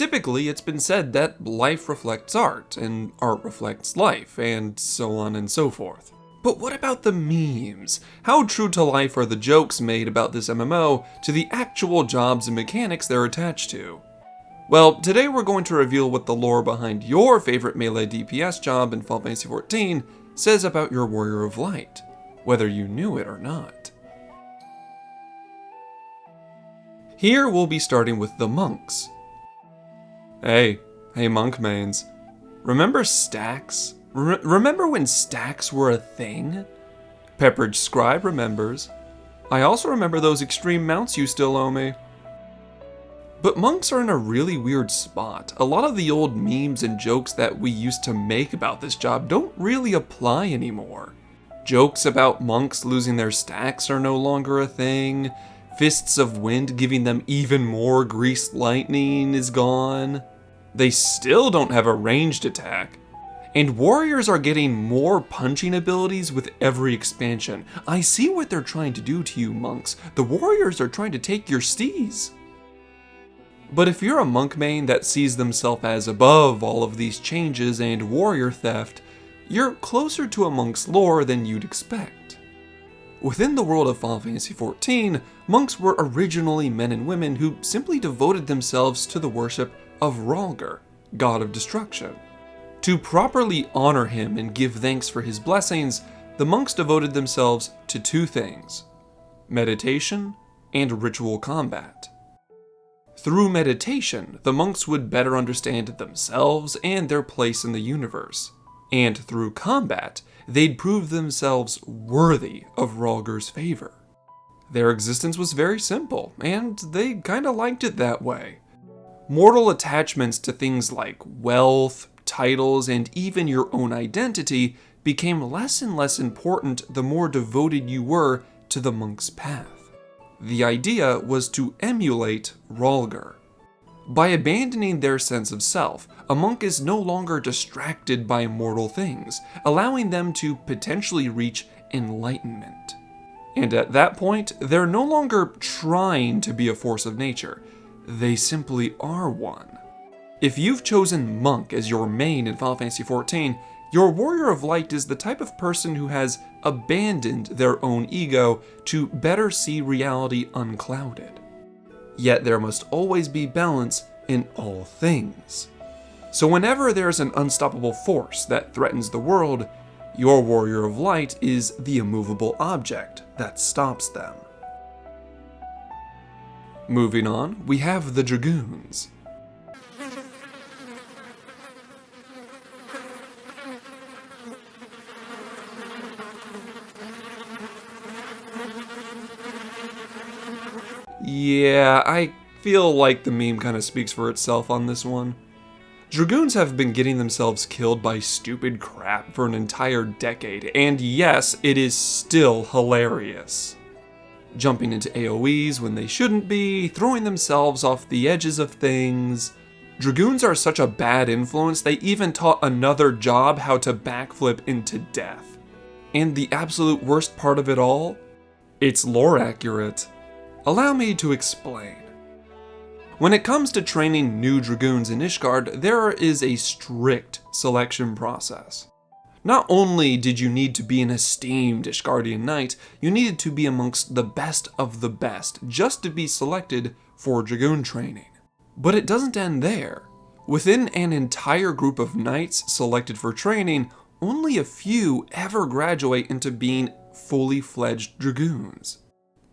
typically it's been said that life reflects art, and art reflects life, and so on and so forth. But what about the memes? How true to life are the jokes made about this MMO to the actual jobs and mechanics they're attached to? Well, today we're going to reveal what the lore behind your favorite Melee DPS job in Final Fantasy XIV says about your Warrior of Light, whether you knew it or not. Here we'll be starting with the monks. Hey monk mains. Remember stacks? Remember when stacks were a thing? Pepperidge Scribe remembers. I also remember those extreme mounts you still owe me. But monks are in a really weird spot. A lot of the old memes and jokes that we used to make about this job don't really apply anymore. Jokes about monks losing their stacks are no longer a thing. Fists of Wind giving them even more greased lightning is gone. They still don't have a ranged attack. And warriors are getting more punching abilities with every expansion. I see what they're trying to do to you monks. The warriors are trying to take your stees. But if you're a monk main that sees themselves as above all of these changes and warrior theft, you're closer to a monk's lore than you'd expect. Within the world of Final Fantasy XIV, monks were originally men and women who simply devoted themselves to the worship of Rhalgr, god of destruction. To properly honor him and give thanks for his blessings, the monks devoted themselves to two things: meditation and ritual combat. Through meditation, the monks would better understand themselves and their place in the universe. And through combat, they'd prove themselves worthy of Rhalgr's favor. Their existence was very simple, and they kinda liked it that way. Mortal attachments to things like wealth, titles, and even your own identity became less and less important the more devoted you were to the monk's path. The idea was to emulate Rhalgr. By abandoning their sense of self, a monk is no longer distracted by mortal things, allowing them to potentially reach enlightenment. And at that point, they're no longer trying to be a force of nature, they simply are one. If you've chosen monk as your main in Final Fantasy XIV, your Warrior of Light is the type of person who has abandoned their own ego to better see reality unclouded. Yet there must always be balance in all things. So whenever there's an unstoppable force that threatens the world, your Warrior of Light is the immovable object that stops them. Moving on, we have the Dragoons. Yeah, I feel like the meme kind of speaks for itself on this one. Dragoons have been getting themselves killed by stupid crap for an entire decade, and yes, it is still hilarious. Jumping into AoEs when they shouldn't be, throwing themselves off the edges of things. Dragoons are such a bad influence, they even taught another job how to backflip into death. And the absolute worst part of it all? It's lore accurate. Allow me to explain. When it comes to training new Dragoons in Ishgard, there is a strict selection process. Not only did you need to be an esteemed Ishgardian knight, you needed to be amongst the best of the best just to be selected for Dragoon training. But it doesn't end there. Within an entire group of knights selected for training, only a few ever graduate into being fully fledged Dragoons.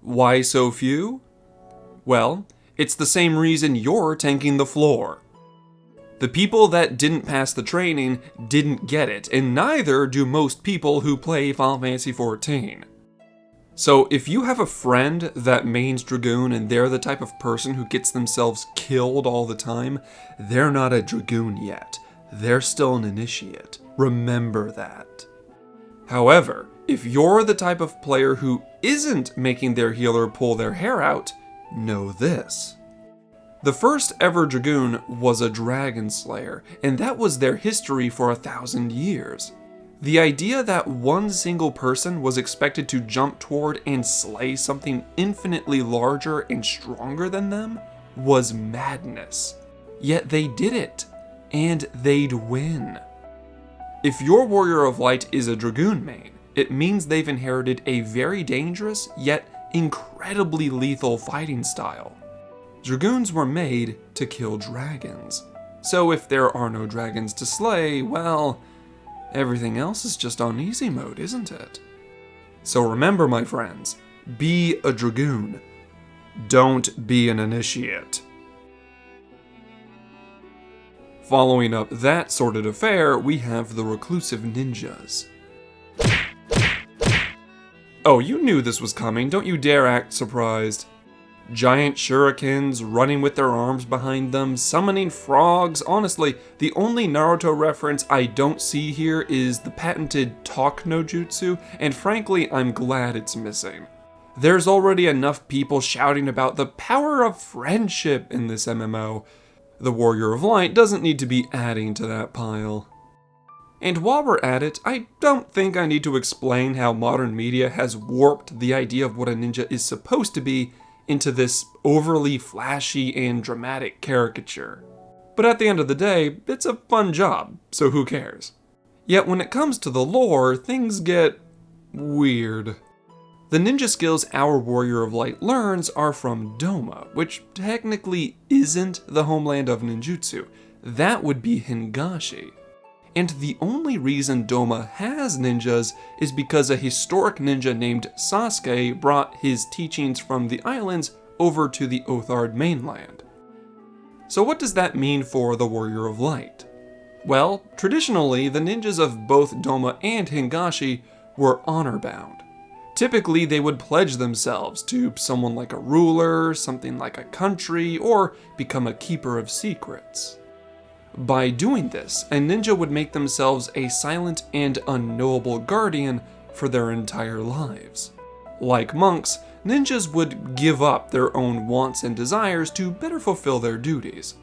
Why so few? Well, it's the same reason you're tanking the floor. The people that didn't pass the training didn't get it, and neither do most people who play Final Fantasy XIV. So if you have a friend that mains Dragoon and they're the type of person who gets themselves killed all the time, they're not a Dragoon yet. They're still an initiate. Remember that. However, if you're the type of player who isn't making their healer pull their hair out, know this. The first ever Dragoon was a Dragon Slayer, and that was their history for 1,000 years. The idea that one single person was expected to jump toward and slay something infinitely larger and stronger than them was madness. Yet they did it, and they'd win. If your Warrior of Light is a Dragoon main, it means they've inherited a very dangerous, yet incredibly lethal fighting style. Dragoons were made to kill dragons. So if there are no dragons to slay, well, everything else is just on easy mode, isn't it? So remember, my friends, be a Dragoon. Don't be an initiate. Following up that sordid affair, we have the reclusive ninjas. Oh, you knew this was coming, don't you dare act surprised. Giant shurikens running with their arms behind them, summoning frogs. Honestly, the only Naruto reference I don't see here is the patented talk no jutsu, and frankly, I'm glad it's missing. There's already enough people shouting about the power of friendship in this MMO. The Warrior of Light doesn't need to be adding to that pile. And while we're at it, I don't think I need to explain how modern media has warped the idea of what a ninja is supposed to be into this overly flashy and dramatic caricature. But at the end of the day, it's a fun job, so who cares? Yet when it comes to the lore, things get weird. The ninja skills our Warrior of Light learns are from Doma, which technically isn't the homeland of ninjutsu. That would be Hingashi. And the only reason Doma has ninjas is because a historic ninja named Sasuke brought his teachings from the islands over to the Othard mainland. So what does that mean for the Warrior of Light? Well, traditionally, the ninjas of both Doma and Hingashi were honor-bound. Typically, they would pledge themselves to someone like a ruler, something like a country, or become a keeper of secrets. By doing this, a ninja would make themselves a silent and unknowable guardian for their entire lives. Like monks, ninjas would give up their own wants and desires to better fulfill their duties.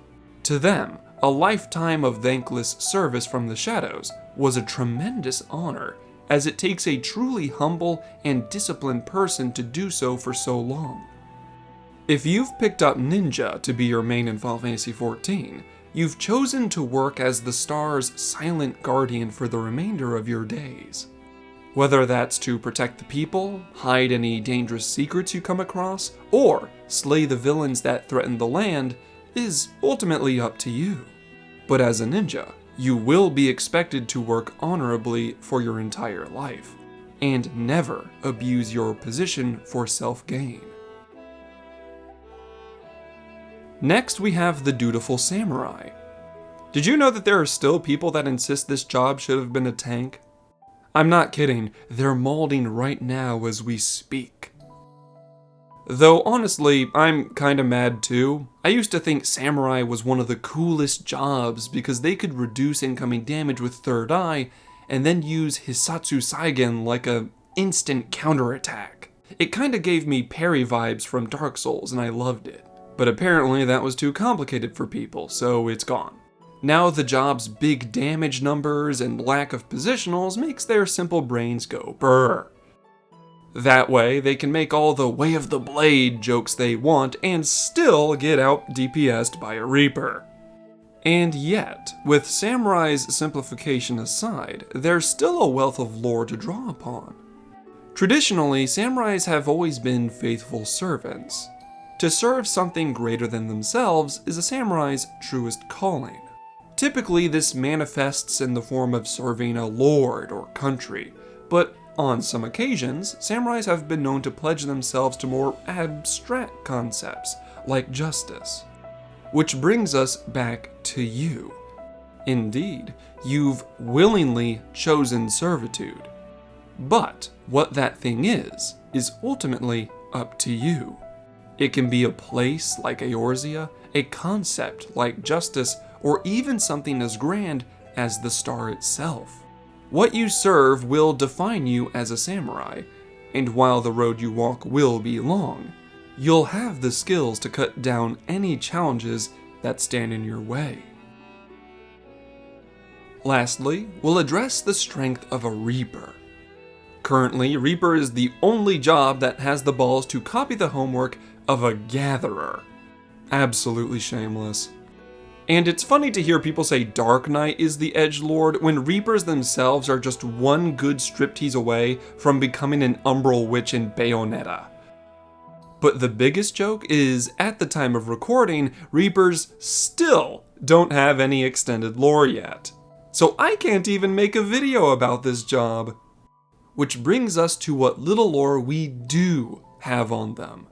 To them, a lifetime of thankless service from the shadows was a tremendous honor, as it takes a truly humble and disciplined person to do so for so long. If you've picked up Ninja to be your main in Final Fantasy XIV, you've chosen to work as the star's silent guardian for the remainder of your days. Whether that's to protect the people, hide any dangerous secrets you come across, or slay the villains that threaten the land, is ultimately up to you. But as a ninja, you will be expected to work honorably for your entire life, and never abuse your position for self-gain. Next, we have the dutiful samurai. Did you know that there are still people that insist this job should have been a tank? I'm not kidding, they're molding right now as we speak. Though honestly, I'm kinda mad too. I used to think samurai was one of the coolest jobs because they could reduce incoming damage with Third Eye and then use Hisatsu Saigen like a instant counterattack. It kinda gave me parry vibes from Dark Souls and I loved it. But apparently that was too complicated for people, so it's gone. Now the job's big damage numbers and lack of positionals makes their simple brains go brrr. That way, they can make all the Way of the Blade jokes they want and still get out DPS'd by a Reaper. And yet, with Samurai's simplification aside, there's still a wealth of lore to draw upon. Traditionally, samurais have always been faithful servants. To serve something greater than themselves is a samurai's truest calling. Typically, this manifests in the form of serving a lord or country, but on some occasions, samurais have been known to pledge themselves to more abstract concepts, like justice. Which brings us back to you. Indeed, you've willingly chosen servitude. But what that thing is ultimately up to you. It can be a place like Eorzea, a concept like justice, or even something as grand as the star itself. What you serve will define you as a samurai, and while the road you walk will be long, you'll have the skills to cut down any challenges that stand in your way. Lastly, we'll address the strength of a Reaper. Currently, Reaper is the only job that has the balls to copy the homework of a Gatherer. Absolutely shameless. And it's funny to hear people say Dark Knight is the edgelord when Reapers themselves are just one good striptease away from becoming an Umbral Witch in Bayonetta. But the biggest joke is, at the time of recording, Reapers still don't have any extended lore yet. So I can't even make a video about this job. Which brings us to what little lore we do have on them.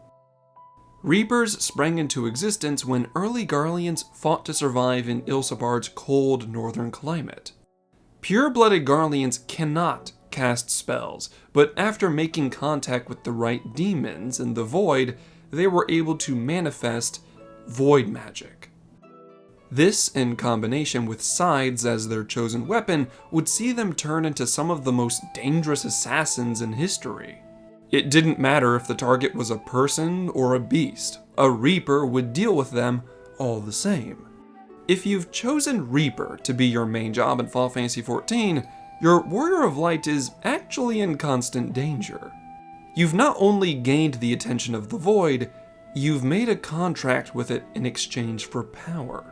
Reapers sprang into existence when early Garleans fought to survive in Ilsabard's cold northern climate. Pure-blooded Garleans cannot cast spells, but after making contact with the right demons in the void, they were able to manifest void magic. This, in combination with scythes as their chosen weapon, would see them turn into some of the most dangerous assassins in history. It didn't matter if the target was a person or a beast, a Reaper would deal with them all the same. If you've chosen Reaper to be your main job in Final Fantasy XIV, your Warrior of Light is actually in constant danger. You've not only gained the attention of the Void, you've made a contract with it in exchange for power.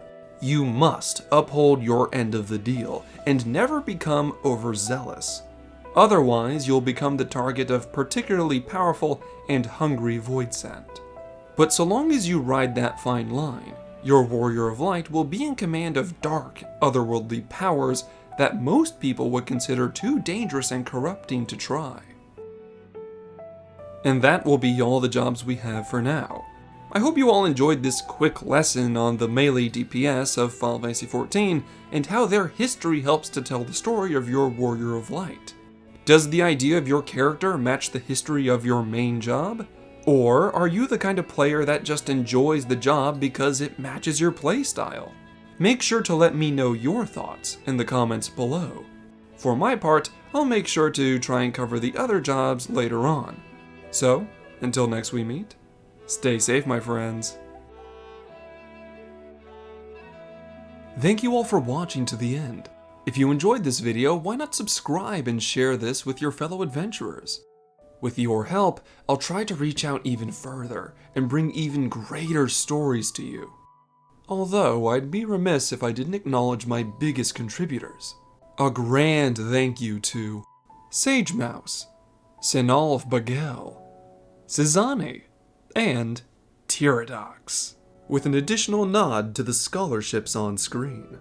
You must uphold your end of the deal and never become overzealous. Otherwise, you'll become the target of particularly powerful and hungry Void Scent. But so long as you ride that fine line, your Warrior of Light will be in command of dark, otherworldly powers that most people would consider too dangerous and corrupting to try. And that will be all the jobs we have for now. I hope you all enjoyed this quick lesson on the melee DPS of Final Fantasy XIV and how their history helps to tell the story of your Warrior of Light. Does the idea of your character match the history of your main job? Or are you the kind of player that just enjoys the job because it matches your playstyle? Make sure to let me know your thoughts in the comments below. For my part, I'll make sure to try and cover the other jobs later on. So, until next we meet, stay safe, my friends. Thank you all for watching to the end. If you enjoyed this video, why not subscribe and share this with your fellow adventurers? With your help, I'll try to reach out even further and bring even greater stories to you. Although, I'd be remiss if I didn't acknowledge my biggest contributors. A grand thank you to Sage Mouse, Sinalf Bagel, Cezanne, and Tyradox, with an additional nod to the scholarships on screen.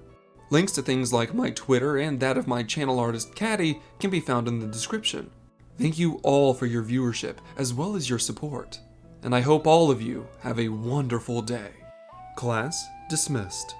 Links to things like my Twitter and that of my channel artist Caddy can be found in the description. Thank you all for your viewership as well as your support, and I hope all of you have a wonderful day. Class dismissed.